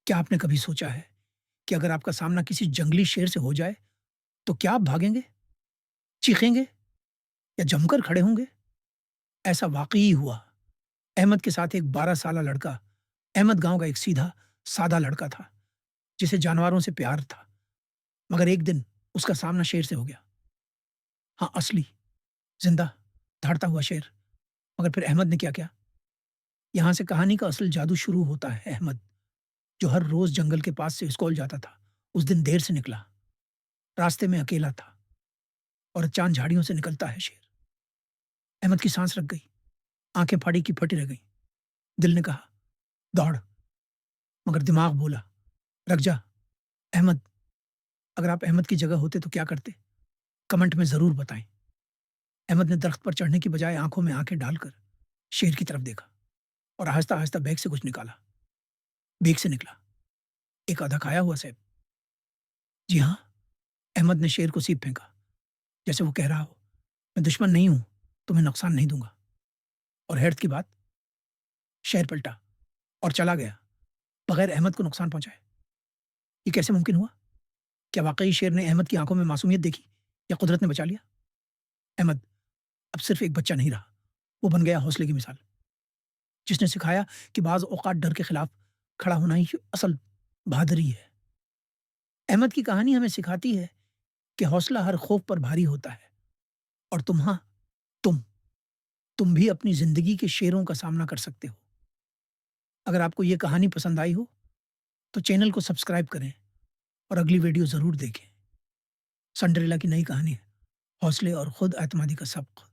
क्या आपने कभी सोचा है कि अगर आपका सामना किसी जंगली शेर से हो जाए, तो क्या आप भागेंगे, चीखेंगे या जमकर खड़े होंगे? ऐसा वाक़ई हुआ। अहमद के साथ एक 12 साला लड़का, अहमद गाँव का एक सीधा, सादा लड़का था, जिसे जानवरों से प्यार था। मगर एक दिन उसका सामना शेर से हो गया। हाँ, असली, ज़िंदा, दहाड़ता हुआ शेर। मगर फिर अहमद ने क्या किया? यहाँ से कहानी का असल जादू शुरू होता है। अहमद, जो हर रोज़ जंगल के पास से स्कूल जाता था, उस दिन देर से निकला। रास्ते में अकेला था और अचानक झाड़ियों से निकलता है शेर। अहमद की सांस रुक गई, आंखें फाड़ी की फटी रह गईं। दिल ने कहा, दौड़, मगर दिमाग बोला, रख जा। अहमद, अगर आप अहमद की जगह होते तो क्या करते? कमेंट में ज़रूर बताएं। अहमद ने दरख्त पर चढ़ने की बजाय आंखों में आंखें डालकर शेर की तरफ देखा और आहिस्ता-आहिस्ता बैग से कुछ निकाला। बैग से निकला एक आधा खाया हुआ सेब। जी हाँ, अहमद ने शेर को सीध फेंका, जैसे वो कह रहा हो, मैं दुश्मन नहीं हूं, तुम्हें नुकसान नहीं दूंगा। और हैरत की बात, शेर पलटा और चला गया, बगैर अहमद को नुकसान पहुंचाए। ये कैसे मुमकिन हुआ? क्या वाकई शेर ने अहमद की आंखों में मासूमियत देखी, या कुदरत ने बचा लिया? अहमद अब सिर्फ एक बच्चा नहीं रहा, वो बन गया हौसले की मिसाल, जिसने सिखाया कि बाज़ औक़ात डर के खिलाफ खड़ा होना ही असल बहादुरी है। अहमद की कहानी हमें सिखाती है कि हौसला हर खौफ पर भारी होता है, और तुम तुम भी अपनी ज़िंदगी के शेरों का सामना कर सकते हो। अगर आपको ये कहानी पसंद आई हो, तो चैनल को सब्सक्राइब करें और अगली वीडियो ज़रूर देखें। सिंड्रेला की नई कहानी है, हौसले और खुद एतमादी का सबक।